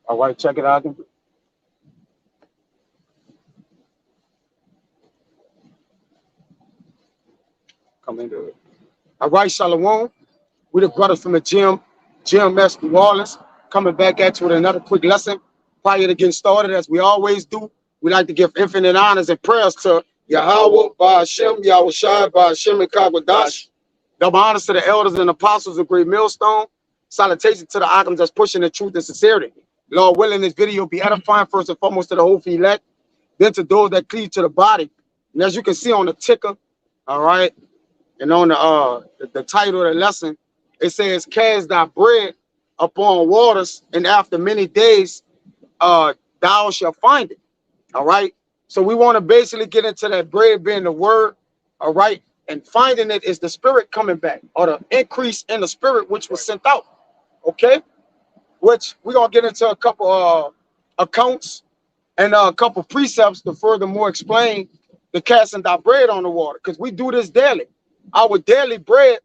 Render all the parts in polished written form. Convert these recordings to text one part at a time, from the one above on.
All right, check it out. Come into it. All right, Shalom. We the brothers from the GMS New Orleans, coming back at you with another quick lesson. Prior to getting started, as we always do, we like to give infinite honors and prayers to Yahweh, Ba'ashem, Yahweh Shai, Ba'ashem, and Kagwadash. Double honors to the elders and apostles of Great Millstone. Salutation to the items that's pushing the truth and sincerity. Lord willing, this video be edifying first and foremost to the whole elect, then to those that cleave to the body. And as you can see on the ticker, all right, and on the title of the lesson, it says, "Cast thy bread upon waters, and after many days, thou shalt find it." All right. So we want to basically get into that bread being the word. All right. And finding it is the spirit coming back, or the increase in the spirit which was sent out. Okay. Which we're going to get into a couple accounts and a couple precepts to furthermore explain the casting thy bread on the water, because we do this daily. Our daily bread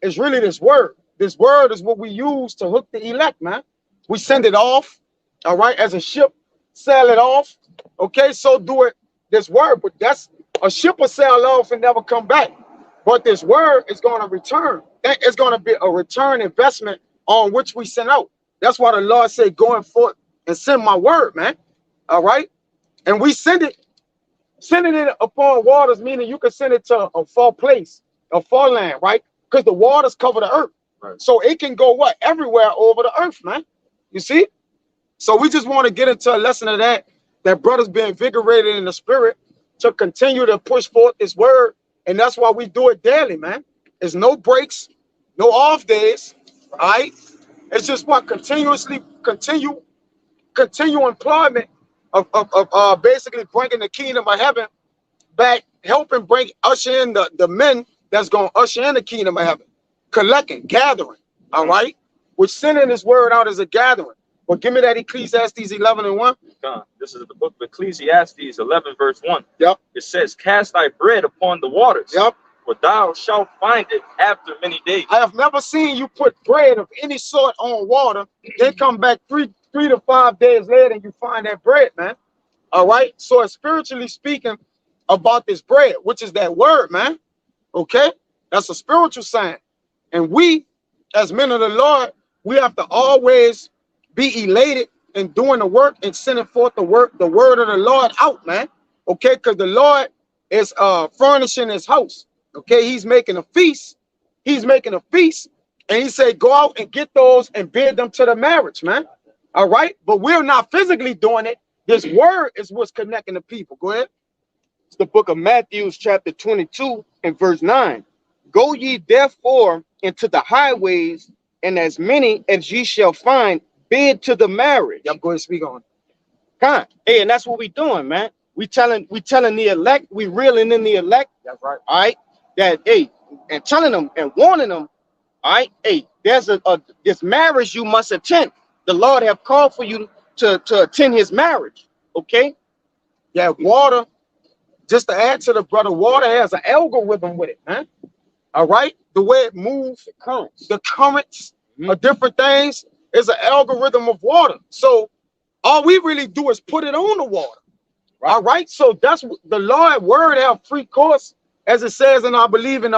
is really this word. This word is what we use to hook the elect, man. We send it off, all right, as a ship, sail it off. Okay, so do it this word, but that's a ship will sail off and never come back. But this word is going to return. It's going to be a return investment on which we send out. That's why the Lord said, "Going forth and send my word," man. All right, and we sending it upon waters, meaning you can send it to a far place, a far land, right? Because the waters cover the earth. Right. So it can go what? Everywhere over the earth, man. You see? So we just want to get into a lesson of that brothers be invigorated in the spirit to continue to push forth this word. And that's why we do it daily, man. There's no breaks, no off days, all right? It's just what? Continue employment of basically bringing the kingdom of heaven back, helping usher in the men that's going to usher in the kingdom of heaven. Collecting, gathering, all right? We're sending this word out as a gathering. But give me that Ecclesiastes 11:1. This is the book of Ecclesiastes 11, verse 1. Yep. It says, "Cast thy bread upon the waters, yep, for thou shalt find it after many days." I have never seen you put bread of any sort on water, then come back three to 5 days later and you find that bread, man. All right? So it's spiritually speaking about this bread, which is that word, man. Okay? That's a spiritual sign. And we, as men of the Lord, we have to always be elated in doing the work and sending forth the word of the Lord out, man. Okay, because the Lord is furnishing his house. Okay, he's making a feast. He's making a feast, and he said, "Go out and get those and bid them to the marriage, man." All right, but we're not physically doing it. This word is what's connecting the people. Go ahead. It's the book of Matthew, chapter 22, and verse 9. "Go ye therefore into the highways, and as many as ye shall find, bid to the marriage." Yep, go ahead, speak on. Hey, and that's what we doing, man. We telling the elect, we reeling in the elect. That's right. All right. That, hey, and telling them and warning them, all right, hey, there's this marriage you must attend. The Lord have called for you to attend his marriage. Okay. Yeah, water, just to add to the brother, water has an algorithm with it, man. All right. The way it moves, the currents of different things is an algorithm of water. So all we really do is put it on the water. Right. All right. So that's the Lord word have free course, as it says, and I believe in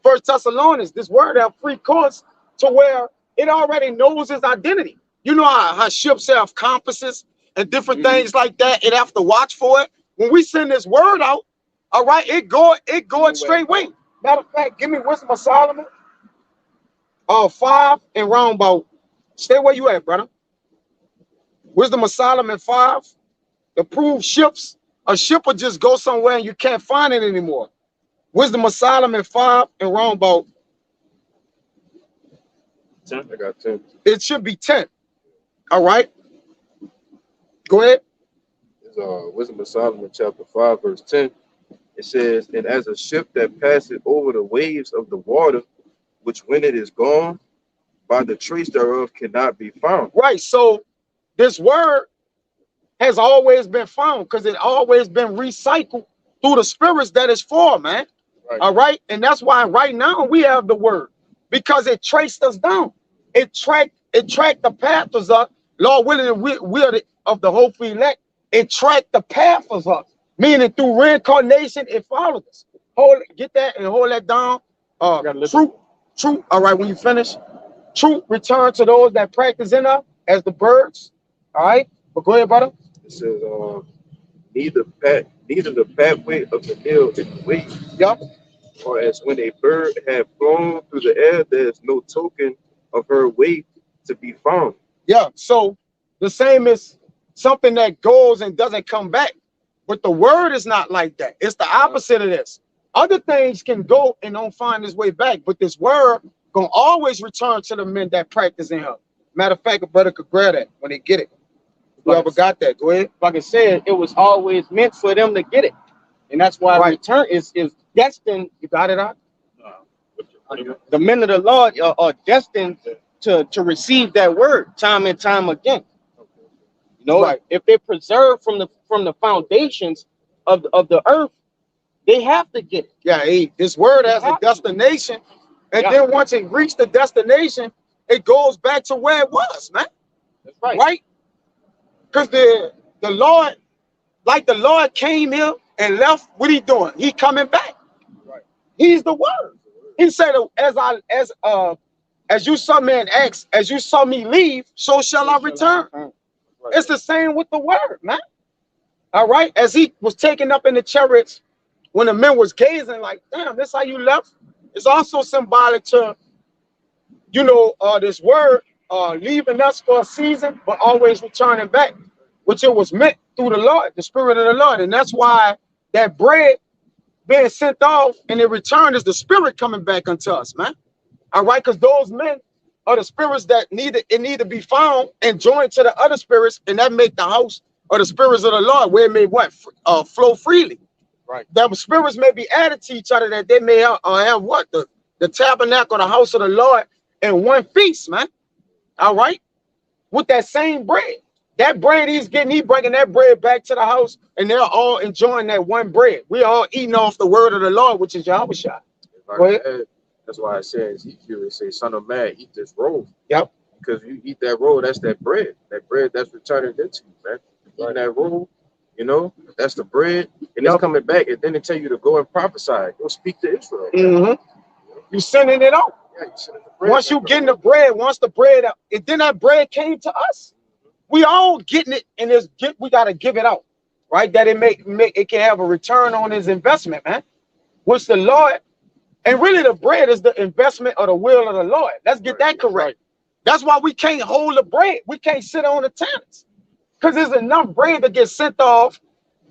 First Thessalonians, this word have free course to where it already knows its identity. You know how ships have compasses and different things like that. It have to watch for it. When we send this word out, all right, it go straight way. Matter of fact, give me Wisdom of Solomon. 5 and roundabout. Stay where you at, brother. Wisdom of Solomon 5. To prove ships. A ship will just go somewhere and you can't find it anymore. Wisdom of Solomon 5 and roundabout. 10. I got 10. It should be 10. All right. Go ahead. It's Wisdom of Solomon chapter 5, verse 10. It says, "And as a ship that passeth over the waves of the water, which when it is gone, by the trace thereof cannot be found." Right. So this word has always been found because it always been recycled through the spirits that is for, man. Right. All right. And that's why right now we have the word, because it traced us down. It tracked the path Lord willing, we are of the hopeful elect. It tracked the path of us, meaning through reincarnation, it followed us. Get that and hold that down. Truth. All right, when you finish, truth return to those that practice in us as the birds. All right, but go ahead, brother. It says, neither the pathway of the hill is the way. Yep. Or as when a bird had flown through the air, there is no token of her way to be found. Yeah, so the same is something that goes and doesn't come back. But the word is not like that. It's the opposite of this. Other things can go and don't find its way back, but this word gonna always return to the men that practice in her. Matter of fact, a brother could grab that when they get it. Whoever got that, go ahead. Like I said, it was always meant for them to get it. And that's why return is destined. You got it out? The men of the Lord are destined to receive that word time and time again. You know, if they're preserved from the foundations of the earth, they have to get it. Yeah, this word has a destination, and then once it reached the destination, it goes back to where it was, man. That's right. Right? Because the Lord, like the Lord came here and left, what he doing? He coming back. Right. He's the word. He said, as you saw me and X, as you saw me leave, so shall I return. Right. It's the same with the word, man. All right. As he was taken up in the chariots, when the men was gazing, like, damn, this how you left. It's also symbolic to, you know, this word leaving us for a season, but always returning back, which it was meant through the Lord, the Spirit of the Lord. And that's why that bread being sent off and it returned is the Spirit coming back unto us, man. All right, because those men are the spirits that need to be found and joined to the other spirits, and that make the house or the spirits of the Lord where it may flow freely. Right. That spirits may be added to each other, that they may have what? The tabernacle, the house of the Lord in one feast, man. All right. With that same bread. That bread he's getting, he bringing that bread back to the house, and they're all enjoying that one bread. We all eating off the word of the Lord, which is Yahushua. That's why I said Ezekiel, it says, son of man, eat this roll. Yep. Because you eat that roll, that's that bread. That bread that's returning into you, man. Eating that roll, you know, that's the bread. And it's coming back. And then they tell you to go and prophesy. Go speak to Israel. Mm-hmm. You sending it out. Yeah, you sending the bread. Once you getting the bread, once the bread up, and then that bread came to us. We all getting it, and we got to give it out, right? That it can have a return on his investment, man. Which the Lord, and really the bread is the investment of the will of the Lord. Let's get that correct. Right. That's why we can't hold the bread. We can't sit on the talents, because there's enough bread to get sent off.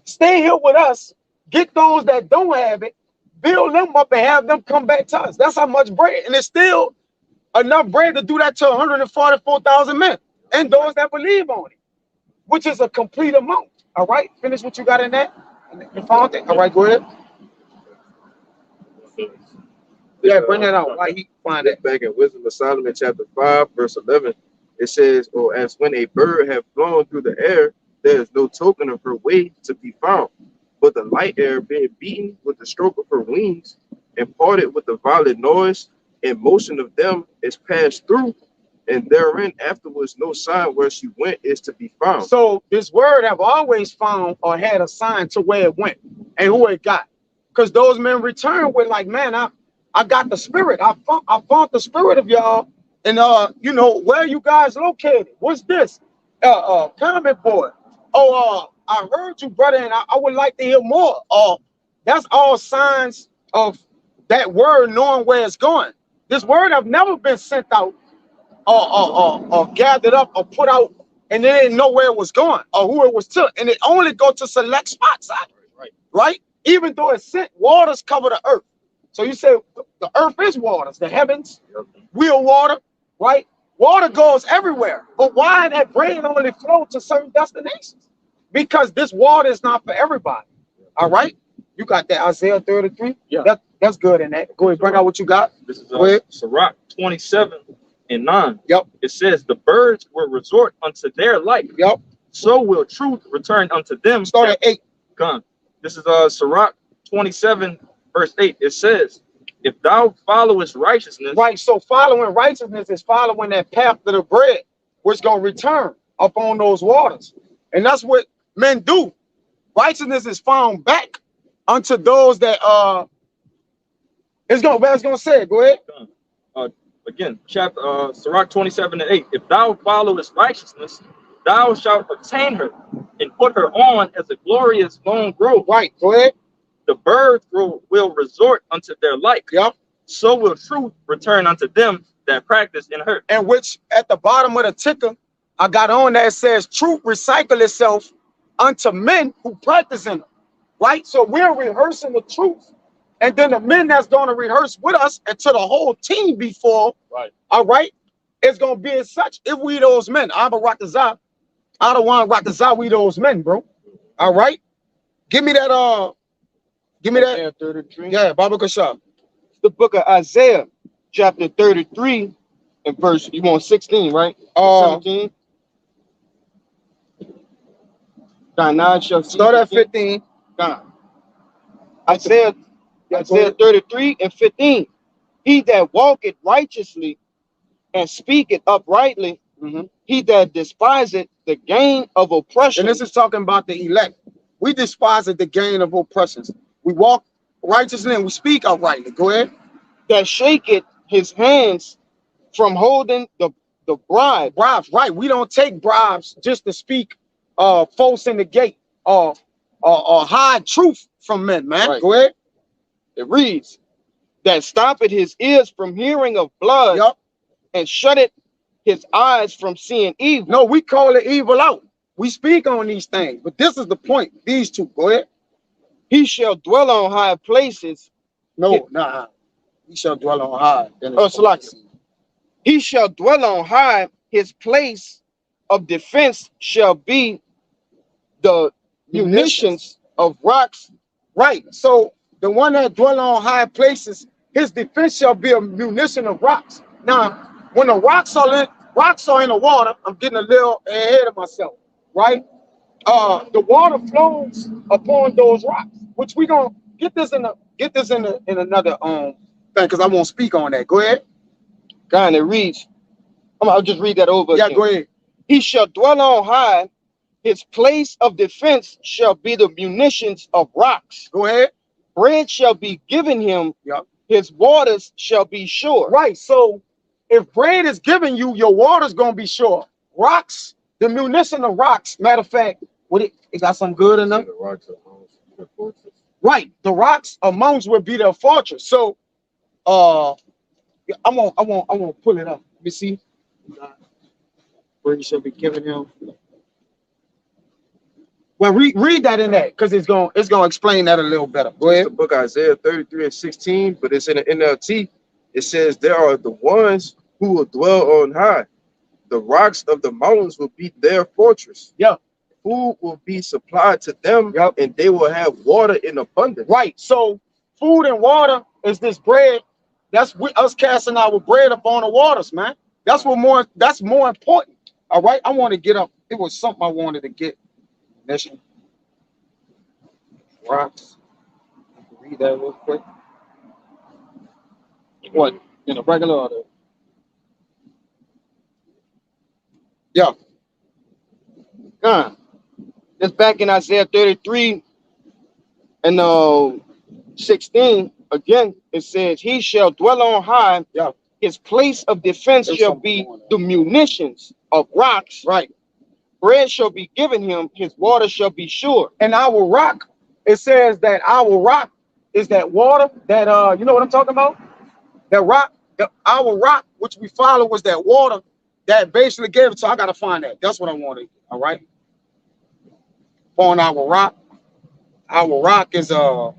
Stay here with us. Get those that don't have it, build them up, and have them come back to us. That's how much bread, and it's still enough bread to do that to 144,000 men. And those that believe on it, which is a complete amount. All right, finish what you got in that. You found it. All right, go ahead. Yeah, bring that out. Why he find it back in Wisdom of Solomon, chapter 5, verse 11. It says, "Or as when a bird have flown through the air, there is no token of her way to be found. But the light air being beaten with the stroke of her wings, and parted with the violent noise, and motion of them is passed through. And therein afterwards no sign where she went is to be found." So this word have always found or had a sign to where it went and who it got. Because those men returned with like, man, I got the spirit. I found the spirit of y'all. And you know, where you guys located? What's this? Comment board. Oh, I heard you, brother, and I would like to hear more. That's all signs of that word knowing where it's going. This word have never been sent out or gathered up or put out, and they didn't know where it was going or who it was to, and it only go to select spots, right? Even though it's sent, waters cover the earth. So you say the earth is waters, the heavens, real water, right? Water goes everywhere, but why that bread only flow to certain destinations? Because this water is not for everybody. All right, you got that Isaiah 33. Yeah, that's good in that. Go ahead, bring out what you got. This is Sirach 27:9. Yep. It says, "The birds will resort unto their light. Yep. So will truth return unto them." Start at 8. Come. This is Sirach 27, verse 8. It says, "If thou followest righteousness." Right. So following righteousness is following that path of the bread, which gonna return. upon those waters. And that's what men do. Righteousness is found back unto those that it's gonna say it. Go ahead. Again, chapter Sirach 27:8. If thou followest righteousness, thou shalt obtain her and put her on as a glorious long growth. Right, go ahead. The birds will resort unto their like. Yep. So will truth return unto them that practice in her. And which at the bottom of the ticker, I got on that says truth recycle itself unto men who practice in it. Right? So we're rehearsing the truth. And then the men that's going to rehearse with us until the whole team before, right? All right, it's going to be as such. If we those men, Abba Rakazah, I don't want Rakazah, we those men, bro. All right, give me that. Give me that. 33. Yeah, Baba Kashab. The book of Isaiah, chapter 33, and verse. You want 16, right? 17. Now shall start at 15. Isaiah 33 and 15. He that walketh righteously and speaketh uprightly, he that despiseth the gain of oppression. And this is talking about the elect. We despise the gain of oppressions. We walk righteously and we speak uprightly. Go ahead. That shaketh his hands from holding the bribe. Bribes, right. We don't take bribes just to speak false in the gate or hide truth from men, man. Right. Go ahead. It reads, that stoppeth his ears from hearing of blood, yep, and shutteth his eyes from seeing evil. No, we call it evil out. We speak on these things, but this is the point. These two, go ahead. He shall dwell on high places. No, nah. He shall dwell on high. He shall dwell on high. His place of defense shall be the munitions of rocks. Right. So the one that dwell on high places, his defense shall be a munition of rocks. Now, when the rocks are in the water, I'm getting a little ahead of myself, right? The water flows upon those rocks, which we gonna get this in another thing, because I won't speak on that. Go ahead. God, it reads. I'll just read that over. Yeah, again. go ahead. He shall dwell on high. His place of defense shall be the munitions of rocks. Go ahead. Bread shall be given him. Yep. His waters shall be sure. Right. So if bread is given you, your water's gonna be sure. Rocks, the munition of rocks. Matter of fact, it got some good in them. The rocks amongst the fortress. Right. The rocks amongst will be their fortress. So I won't pull it up. Let me see. Bread shall be given him. Well, read that in that, because it's gonna explain that a little better. Go ahead. The book Isaiah 33 and 16, but it's in the NLT. It says there are the ones who will dwell on high. The rocks of the mountains will be their fortress. Yeah. Food will be supplied to them, yep, and they will have water in abundance. Right. So food and water is this bread. That's us casting our bread upon the waters, man. That's more important. All right. I want to get up. It was something I wanted to get. Mission. Rocks. Read that real quick. What? In a regular order? Yeah. It's back in Isaiah 33 and 16. Again, it says, he shall dwell on high. Yeah. His place of defense shall be the munitions of rocks. Right. Bread shall be given him, his water shall be sure. And our rock, it says that our rock is that water that you know what I'm talking about? That rock, our rock, which we follow, was that water that basically gave it. So I gotta find that. That's what I wanted. All right. On our rock is go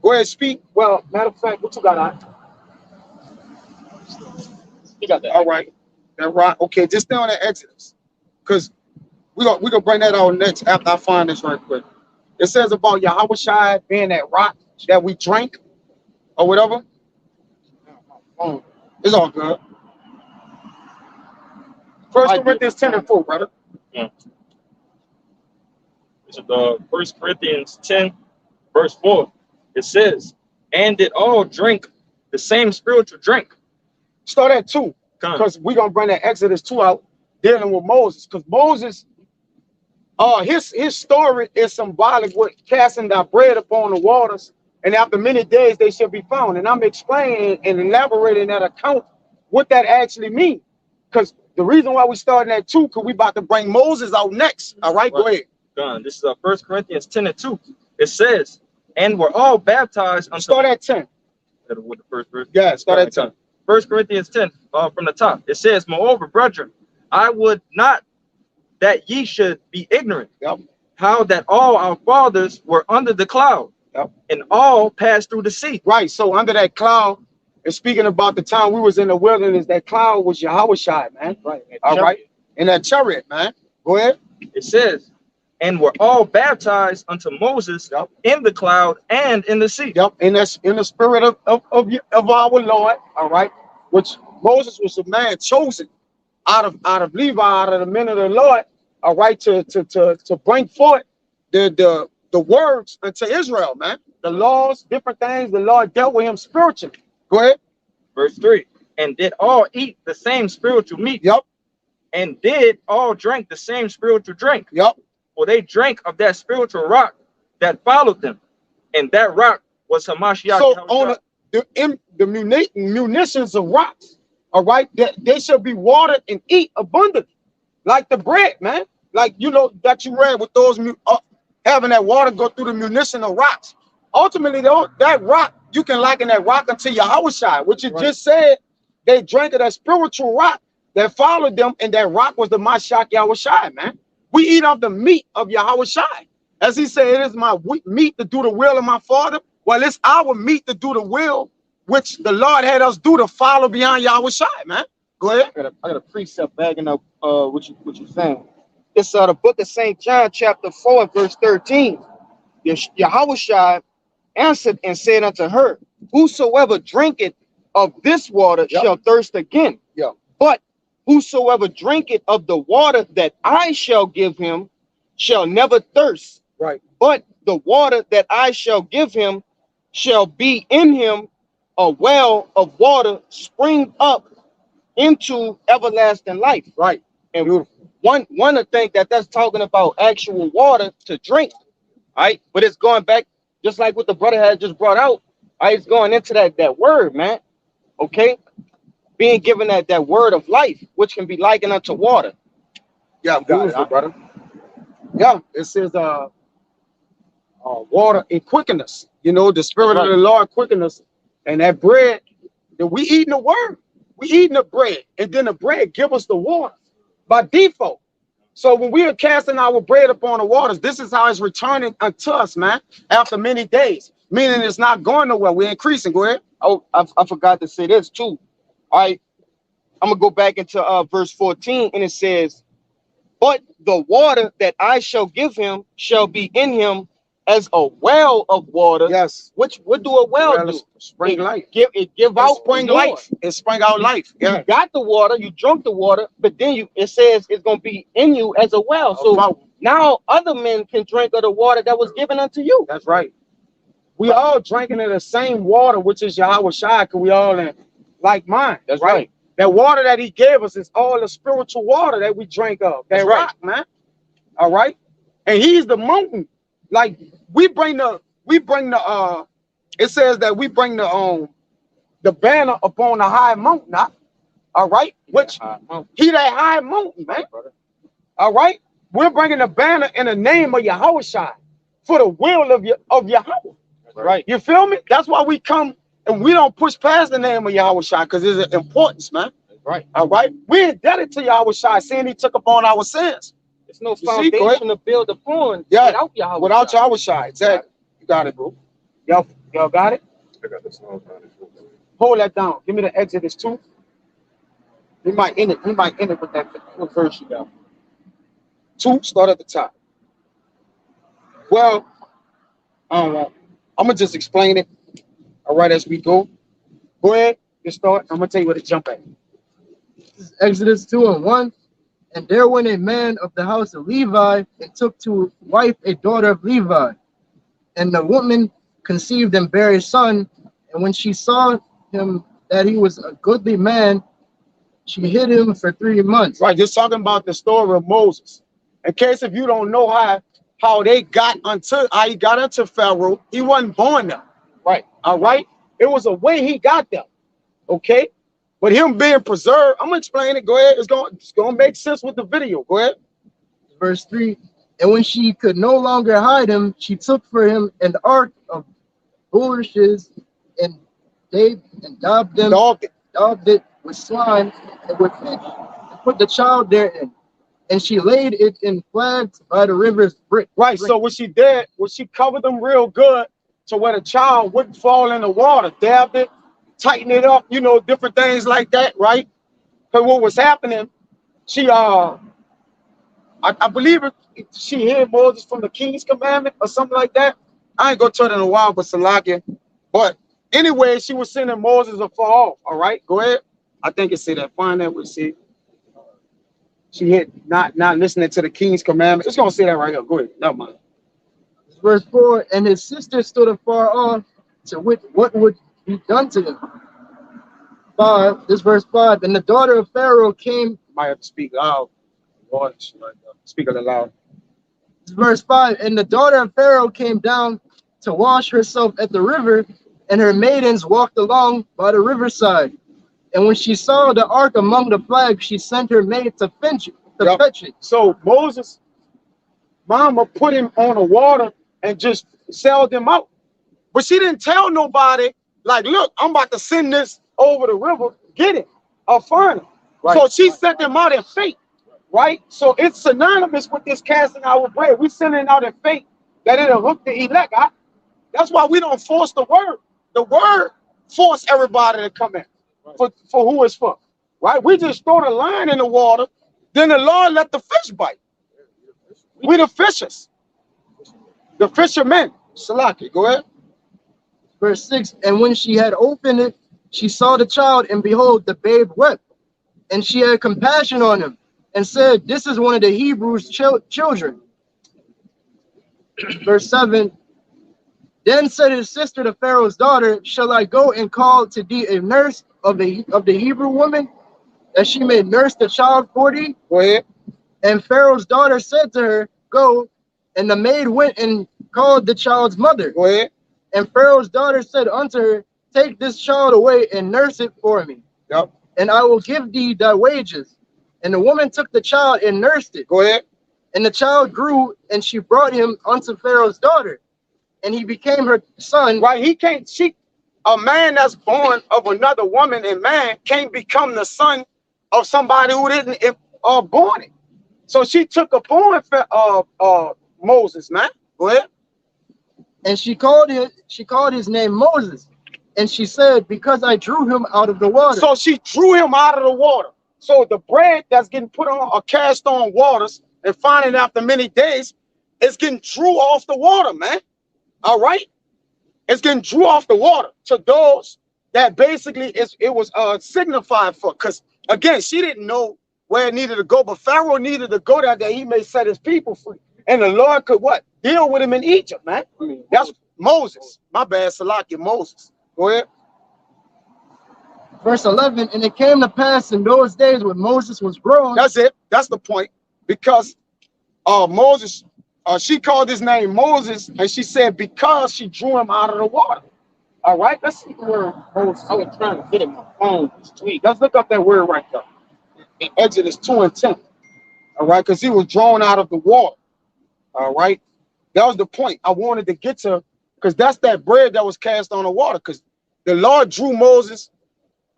ahead, speak. Well, matter of fact, what you got on? You got that. All right. That rock. Okay, just stay on that Exodus. Because we're gonna bring that out next after I find this right quick. It says about Yahweh Shai being that rock that we drank or whatever. It's all good. 1 Corinthians 10 and 4, brother. Yeah. This is 1 Corinthians 10, verse 4. It says, and did all drink the same spiritual drink. Start at 2. Because we're gonna bring that Exodus 2 out. dealing with Moses, because Moses, his story is symbolic with casting thy bread upon the waters, and after many days they shall be found. And I'm explaining and elaborating that account what that actually means. Because the reason why we starting at 2, because we about to bring Moses out next. All right, go ahead. Done. This is 1 Corinthians 10:2. It says, and we're all baptized unto Start at 10. with the first verse. Yeah, start at 10. 1 Corinthians 10 from the top. It says, moreover, brethren, I would not that ye should be ignorant, how that all our fathers were under the cloud, and all passed through the sea. Right. So under that cloud, and speaking about the time we was in the wilderness, that cloud was Yahushua, man. Right. All right. In that chariot, man. Go ahead. It says, and were all baptized unto Moses in the cloud and in the sea. And that's in the spirit of our Lord. All right. Which Moses was a man chosen out of Levi, out of the men of the Lord. All right, to bring forth the words unto Israel, man. The laws, different things. The Lord dealt with him spiritually. Go ahead. Verse 3. And did all eat the same spiritual meat. And did all drink the same spiritual drink. For they drank of that spiritual rock that followed them, and that rock was Hamashiach. So on the munitions of rocks, all right, they shall be watered and eat abundantly, like the bread, man. Like, you know, that you read with those having that water go through the munition of rocks. Ultimately, that rock, you can liken that rock unto Yahushua, which you just said. They drank of that spiritual rock that followed them, and that rock was the Mashiach Yahushua, man. We eat of the meat of Yahushua. As he said, it is my meat to do the will of my Father. Well, it's our meat to do the will which the Lord had us do to follow beyond Yahushua, man. Go ahead. I got a precept bagging up what you're saying. It's the book of St. John, chapter 4, verse 13. Yahushua answered and said unto her, whosoever drinketh of this water shall thirst again. But whosoever drinketh of the water that I shall give him shall never thirst. Right. But the water that I shall give him shall be in him a well of water spring up into everlasting life. Right. And one to think that that's talking about actual water to drink. Right. But it's going back, just like what the brother had just brought out. It's going into that word, man. Okay. Being given that word of life, which can be likened unto water. Yeah, beautiful, brother. Yeah, it says water and quicken us. You know, the spirit of the Lord quicken us. And that bread, that we eating the word. We eating the bread. And then the bread give us the water by default. So when we are casting our bread upon the waters, this is how it's returning unto us, man, after many days. Meaning it's not going nowhere. We're increasing. Go ahead. Oh, I forgot to say this too. All right, I'm gonna go back into verse 14, and it says, but the water that I shall give him shall be in him as a well of water. Yes. What do a well do? Spring life. It give out spring life. It spring out life. Yeah. You got the water, you drunk the water, but then it says it's gonna be in you as a well. So now other men can drink of the water that was given unto you. That's right. We all drinking of the same water, which is Yahushua, because we all in like mine. That's right. That water that he gave us is all the spiritual water that we drink of. That rock, man. All right. And he's the mountain. Like we bring the it says that we bring the banner upon the high mountain, all right? Which he that high mountain, man. All right. We're bringing the banner in the name of Yahushua for the will of Yahweh. Right. You feel me? That's why we come. And we don't push past the name of Yahushua because there's an importance, man. Right. All right. We're indebted to Yahushua, saying he took upon our sins. There's no foundation to build upon without Yahushua. Without Yahushua. Exactly. You got it, bro. Y'all got it? I got the song. Hold that down. Give me the Exodus 2. We might end it. We might end it with that. What verse you got? 2. Start at the top. Well, I'm gonna just explain it. All right, as we go. Go ahead. You start. I'm gonna tell you where to jump at. This is Exodus 2:1. And there went a man of the house of Levi and took to wife a daughter of Levi. And the woman conceived and bare a son. And when she saw him that he was a goodly man, she hid him for 3 months. Right, just talking about the story of Moses. In case if you don't know how they got how he got into Pharaoh, he wasn't born there. Right, all right? It was a way he got there, okay? But him being preserved, I'm gonna explain it. Go ahead. It's gonna make sense with the video. Go ahead. Verse 3. And when she could no longer hide him, she took for him an ark of bulrushes and daubed it with slime and with fish, and put the child therein. And she laid it in flags by the river's brink. Right. So what she did was she covered them real good so where the child wouldn't fall in the water, dabbed it, tighten it up, you know, different things like that, right? Because what was happening, she I believe she hid Moses from the king's commandment or something like that. I ain't gonna tell it in a while, but Salakia. But anyway, she was sending Moses afar off. All right, go ahead. I think it said that. Find that we see. She hid not listening to the king's commandment. It's gonna say that right here. Go ahead. Never mind. Verse 4. And his sister stood afar off to wit what would be done to them. 5. This verse 5. And the daughter of Pharaoh came. Might have to speak loud. Lord, speak a little loud. Verse 5. And the daughter of Pharaoh came down to wash herself at the river, and her maidens walked along by the riverside. And when she saw the ark among the flags, she sent her maid to fetch it. So Moses' mama put him on the water and just sailed him out. But she didn't tell nobody, like, look, I'm about to send this over the river, get it, or find him. Right. So she sent him out in faith. Right? So it's synonymous with this casting out with bread. We're sending out in faith that it'll hook the elect. That's why we don't force the word. The word force everybody to come in for who it's for. Right? We just throw the line in the water, then the Lord let the fish bite. We the fishers. The fishermen. Salaki, go ahead. Verse 6. And when she had opened it, she saw the child, and behold, the babe wept. And she had compassion on him, and said, this is one of the Hebrews' children. Verse 7. Then said his sister to Pharaoh's daughter, shall I go and call to thee a nurse of the Hebrew woman, that she may nurse the child for thee? Go ahead. And Pharaoh's daughter said to her, go. And the maid went and called the child's mother. Go ahead. And Pharaoh's daughter said unto her, take this child away and nurse it for me. Yep. And I will give thee thy wages. And the woman took the child and nursed it. Go ahead. And the child grew, and she brought him unto Pharaoh's daughter, and he became her son. Right? A man that's born of another woman and man can't become the son of somebody who didn't born it. So she took upon Moses, man. Go ahead. And she called his name Moses. And she said, because I drew him out of the water. So she drew him out of the water. So the bread that's getting put on or cast on waters and finding after many days, it's getting drew off the water, man. All right? It's getting drew off the water to those that basically it was signified for. Because again, she didn't know where it needed to go, but Pharaoh needed to go there that he may set his people free. And the Lord could what? Deal with him in Egypt, man. That's Moses. My bad, Salakia, Moses. Go ahead. Verse 11, and it came to pass in those days when Moses was grown. That's it. That's the point. Because Moses, she called his name Moses, and she said because she drew him out of the water. All right, let's see the word Moses. I was trying to get in my phone. Let's look up that word right there. In Exodus 2 and 10. All right, because he was drawn out of the water. All right. That was the point I wanted to get to, because that's that bread that was cast on the water. Because the Lord drew Moses,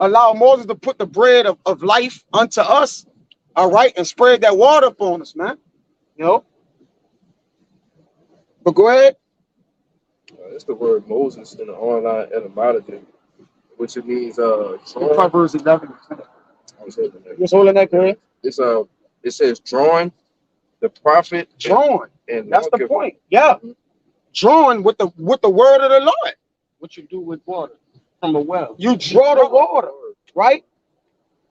allowed Moses to put the bread of life unto us, all right, and spread that water upon us, man. You know? But go ahead. It's the word Moses in the online etymology, which it means Proverbs 11. Just holding that, go ahead. It says drawing, the prophet. Drawing. And that's the point. Yeah. Drawing with the word of the Lord. What you do with water from a well. You draw the water, right?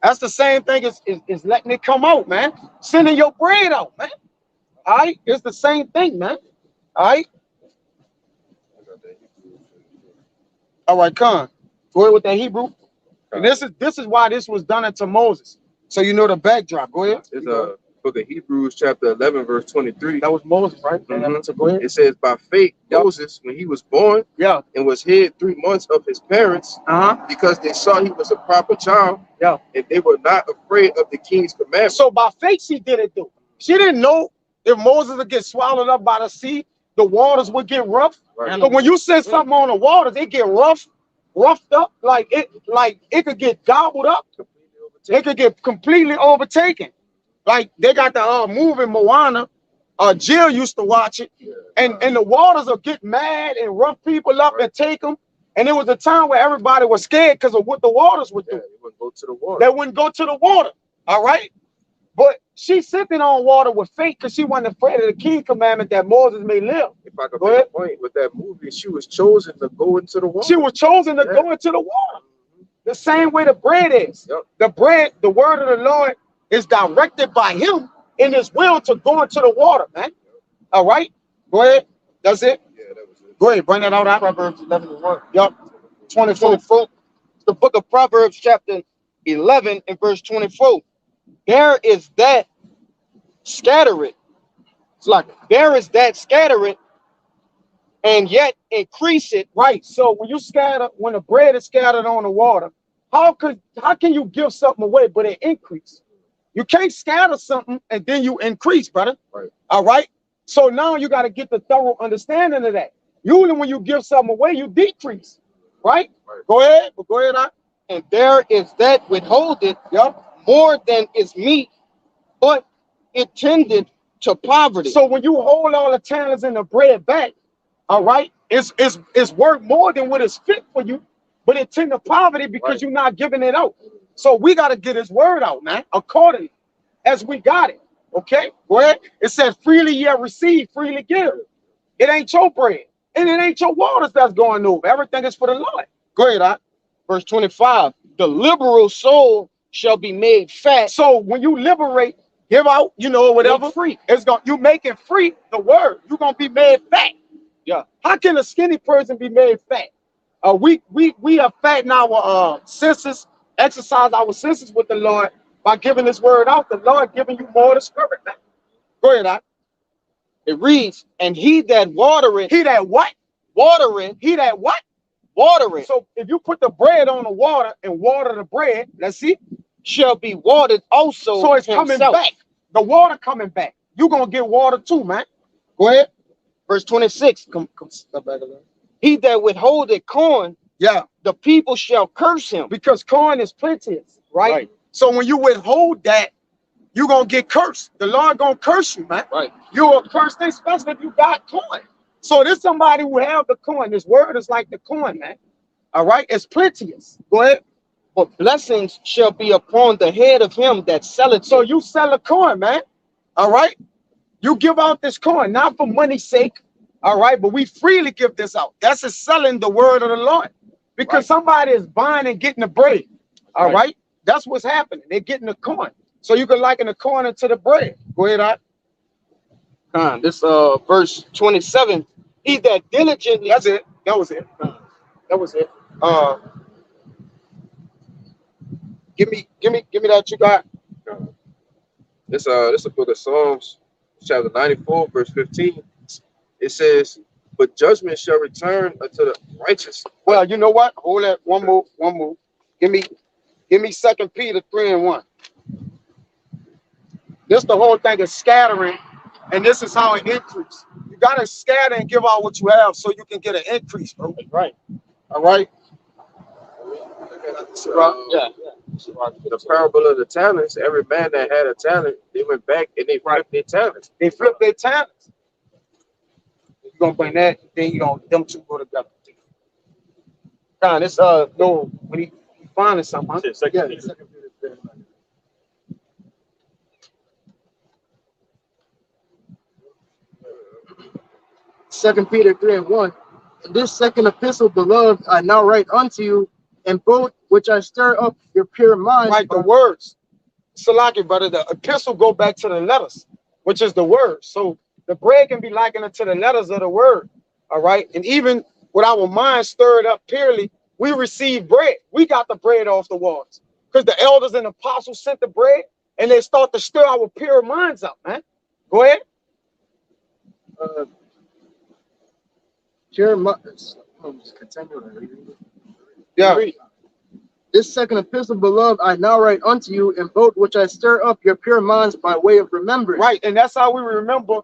That's the same thing as letting it come out, man. Sending your bread out, man. All right? It's the same thing, man. All right? All right, Khan. Go ahead with that Hebrew. And this is why this was done unto Moses. So you know the backdrop. Go ahead. It's a book of Hebrews, chapter 11, verse 23. That was Moses, right? So go ahead. It says, by faith, Moses, when he was born, and was hid 3 months of his parents, because they saw he was a proper child, and they were not afraid of the king's commandment. So by faith, she did it, though. She didn't know if Moses would get swallowed up by the sea, the waters would get rough. Right. But when you send something on the waters, it get roughed up, like it could get gobbled up. It could get completely overtaken. Like they got the movie Moana. Jill used to watch it, and the waters will get mad and rough people up and take them. And it was a time where everybody was scared because of what the waters would do. They wouldn't go to the water. They wouldn't go to the water. All right. But she's sipping on water with faith because she wasn't afraid of the king's commandment that Moses may live. If I could make a point with that movie, she was chosen to go into the water. She was chosen to go into the water. The same way the bread is. The bread, the word of the Lord, is directed by him in his will to go into the water, man. All right? Go ahead. That's it? Yeah, that was it. Go ahead. Bring that out. Proverbs 11:1. Yup. 24. The book of Proverbs, chapter 11 and verse 24. There is that scattereth. It's like there is that scattereth and yet increase it. Right. So when you scatter, when the bread is scattered on the water, how can you give something away but it increase? You can't scatter something and then you increase, brother. Right. All right. So now you got to get the thorough understanding of that. Usually when you give something away, you decrease. Right? Go ahead. Go ahead. And there is that withholdeth more than is meet, but it tended to poverty. So when you hold all the talents and the bread back, all right, it's worth more than what is fit for you, but it tend to poverty because you're not giving it out. So we got to get his word out, man, accordingly as we got it. Okay, go ahead. It says freely ye have received, freely give. It ain't your bread and it ain't your waters that's going over. Everything is for the Lord. Go ahead. Verse 25, the liberal soul shall be made fat. So when you liberate, give out, whatever, free. You make it free, the word. You're gonna be made fat. Yeah. How can a skinny person be made fat? We are fat in our senses, exercise our senses with the Lord by giving this word out. The Lord giving you more of the spirit. Man. Go ahead, It reads, and he that watereth. He that what? Watereth. He that what? Watereth. So if you put the bread on the water and water the bread, let's see, shall be watered also. So it's coming back. The water coming back. You're gonna get water too, man. Go ahead. Verse 26. Come step back a little. He that withholdeth corn, the people shall curse him. Because corn is plenteous, right? So when you withhold that, you're gonna get cursed. The Lord gonna curse you, man. Right. You're a cursed, especially if you got corn. So there's somebody who have the corn. This word is like the corn, man. All right, it's plenteous. Go ahead. But blessings shall be upon the head of him that selleth. So you sell a corn, man. All right. You give out this corn, not for money's sake. All right, but we freely give this out. That's just selling the word of the Lord. Because somebody is buying and getting the bread. All right. That's what's happening. They're getting the corn. So you can liken the corn into the bread. Go ahead, This verse 27. He that diligently. That's it. That was it. That was it. Give me that you got. This a book of Psalms, chapter 94, verse 15. It says, but judgment shall return unto the righteous. Well, you know what? Hold that. One move. Give me 2 Peter 3:1. This the whole thing is scattering, and this is how it increases. You gotta scatter and give out what you have so you can get an increase, bro. Right. All right. The parable of the talents. Every man that had a talent, they went back and they flipped their talents. They flipped their talents. You're gonna bring that, then them two go together. This no, when he finding something. Huh? Second Peter 3:1. In this second epistle, beloved, I now write unto you, and both which I stir up your pure mind. Right, the words. Salaki, brother, the epistle go back to the letters, which is the word. So the bread can be likened to the letters of the word. All right. And even with our minds stirred up purely, we receive bread. We got the bread off the waters. because the elders and apostles sent the bread, and they start to stir our pure minds up, man. Go ahead. Yeah. This second epistle, beloved, I now write unto you, in both which I stir up your pure minds by way of remembrance. Right, and that's how we remember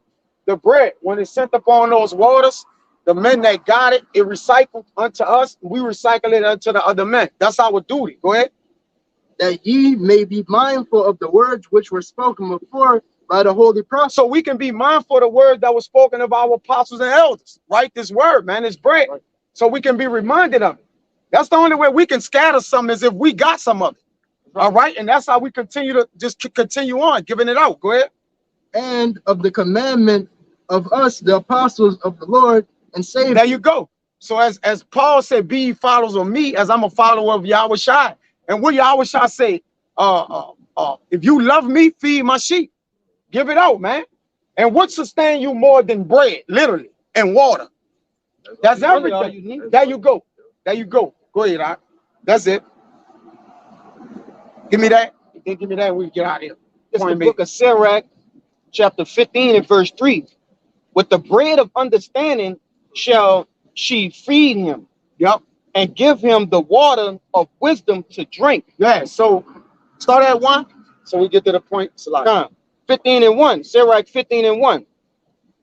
the bread. When it's sent upon those waters, the men that got it, it recycled unto us. We recycle it unto the other men. That's our duty. Go ahead. That ye may be mindful of the words which were spoken before by the holy prophets. So we can be mindful of the word that was spoken of our apostles and elders. Write this word, man, this bread. Right. So we can be reminded of it. That's the only way we can scatter some is if we got some of it. Right. All right. And that's how we continue to just continue on giving it out. Go ahead. And of the commandment of us, the apostles of the Lord and Savior. There you go. So as Paul said, be ye followers of me as I'm a follower of Yahushua. And what Yahushua say, if you love me, feed my sheep. Give it out, man. And what sustain you more than bread, literally, and water? That's everything. There you go. There you go. Go ahead, Doc. That's it. Give me that. Then give me that. We can get out of here. It's the book of Sirach, chapter 15 and verse 3. With the bread of understanding shall she feed him. Yep. And give him the water of wisdom to drink. Yeah. So start at 1. So we get to the point. 15 and 1. Sirach 15 and 1.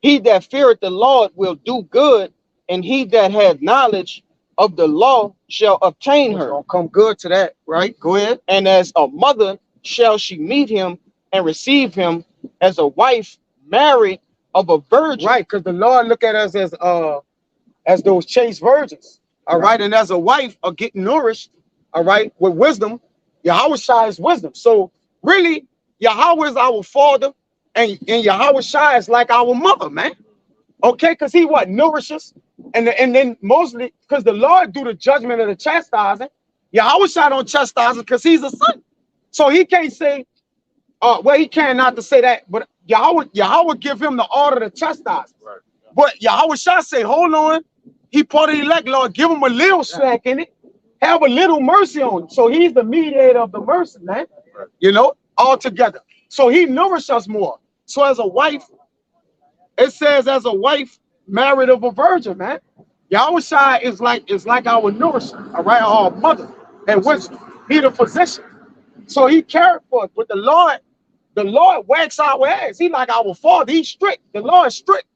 He that feareth the Lord will do good, and he that hath knowledge of the law shall obtain her. Gonna come good to that, right? Go ahead. And as a mother shall she meet him and receive him, as a wife married of a virgin. Right, because the Lord look at us as those chaste virgins. All right, and as a wife are getting nourished, all right, with wisdom. Yahushua is wisdom. So really, Yahweh is our father, and Yahushua is like our mother, man. Okay, because he what nourishes, and then mostly because the Lord do the judgment of the chastising. Yahushua don't chastise because he's a son, so he can't say, well, he can't not to say that, but Yahweh give him the order to chastise. Right. But Yahushua say, hold on, he part of the elect, Lord, give him a little slack in it, have a little mercy on him. So he's the mediator of the mercy, man. Right. You know, all together. So he nourishes us more. So as a wife, it says as a wife married of a virgin, man. Yahushua is like our nourisher, all right, our mother and wisdom. He the physician. So he cared for us. But the Lord whacks our ass. He like our father. He's strict. The Lord is strict,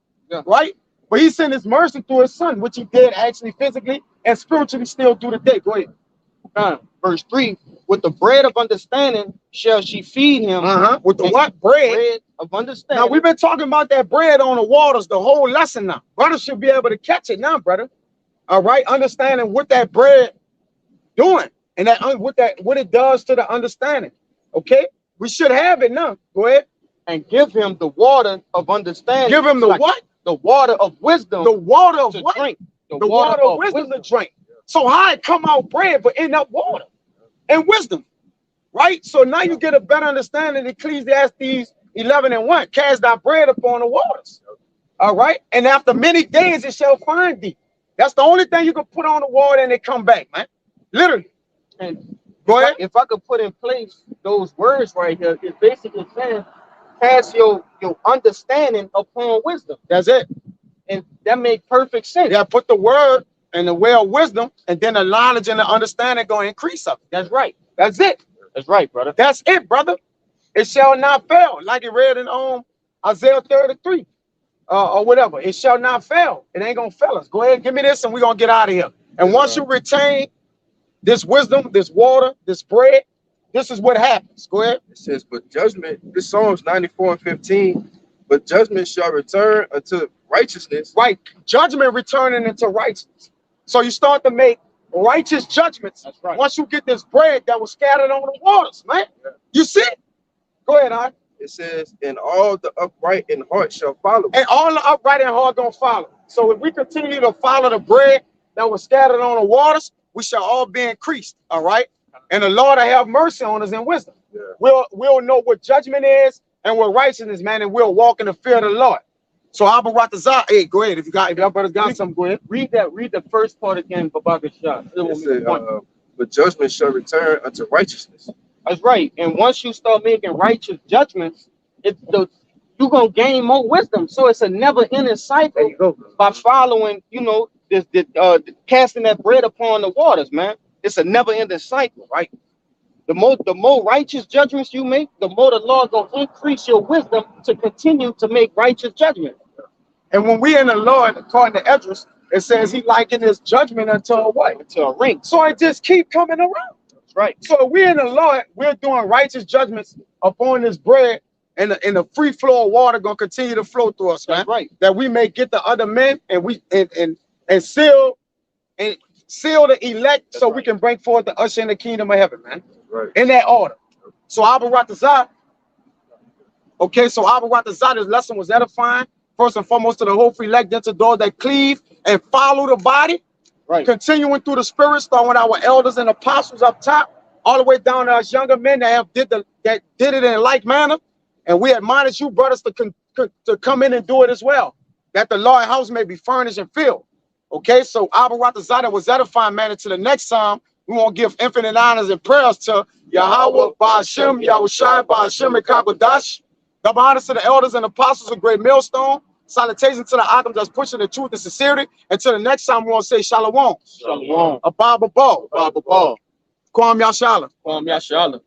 right? But he sent his mercy through his son, which he did actually physically and spiritually still do today. Go ahead. Verse 3, with the bread of understanding shall she feed him. With the what? Bread of understanding. Now, we've been talking about that bread on the waters the whole lesson now. Brothers should be able to catch it now, brother. All right? Understanding what that bread doing and what it does to the understanding. Okay? We should have it now. Go ahead. And give him the water of understanding. Give him the what? The water of wisdom. The water of to what? drink. The water of wisdom to drink. So how it come out bread but end up water and wisdom, right? So now you get a better understanding. Ecclesiastes 11 and 1, cast thy bread upon the waters. All right. And after many days it shall find thee. That's the only thing you can put on the water and they come back, man. Literally. And go ahead. If I could put in place those words right here, it basically says, cast your understanding upon wisdom. That's it. And that makes perfect sense. Yeah, put the word and the way of wisdom, and then the knowledge and the understanding going to increase up. That's right. That's it. That's right, brother. That's it, brother. It shall not fail, like it read in Isaiah 33 or whatever. It shall not fail. It ain't gonna fail us. Go ahead, give me this, and we're gonna get out of here. And once you retain this wisdom, this water, this bread, this is what happens. Go ahead. It says, but judgment, this Psalms 94 and 15, but judgment shall return unto righteousness. Right, judgment returning into righteousness. So you start to make righteous judgments. That's right. Once you get this bread that was scattered on the waters, man. Yeah. You see? Go ahead, Art. It says, and all the upright in heart shall follow. And all the upright in heart gonna follow. So if we continue to follow the bread that was scattered on the waters, we shall all be increased. All right. And the Lord will have mercy on us in wisdom. Yeah. We'll know what judgment is and what righteousness, man, and we'll walk in the fear of the Lord. So Abba Ratazah, hey, go ahead. If y'all brothers got something, go ahead. Read the first part again, Babaka Shah. but judgment shall return unto righteousness. That's right. And once you start making righteous judgments, you're gonna gain more wisdom. So it's a never-ending cycle. There you go. By following, you know, casting that bread upon the waters, man. It's a never-ending cycle, right? The more righteous judgments you make, the more the Lord gonna increase your wisdom to continue to make righteous judgments. And when we in the Lord, according to Esdras, it says he likened his judgment unto a what? To a ring. So it just keep coming around. That's right. So we in the Lord, we're doing righteous judgments upon this bread, and the free flow of water gonna continue to flow through us, man. That's right. That we may get the other men and we and seal the elect, so we can bring forth the usher in the kingdom of heaven, man. Right. In that order. So Abba Ratazah. Okay, so Abba Ratazah, this lesson was edifying. First and foremost to the whole free elect, then to those that cleave and follow the body. Right. Continuing through the spirit, starting with our elders and apostles up top, all the way down to us younger men that did it in like manner. And we admonish you, brothers, to come in and do it as well, that the Lord's house may be furnished and filled. Okay, so Abba Ratazah was edifying, man. To the next psalm, we want to give infinite honors and prayers to Yahweh, Ba'ashem, Yahushai, Ba'ashem, and Kakodash. Double honors to the elders and apostles of Great Millstone. Salutations to the Akim that's pushing the truth and sincerity. And to the next time, we want to say Shalom. Shalom. Abba Bo. Abba Bo. Kwam Yashala. Kwam Yashala.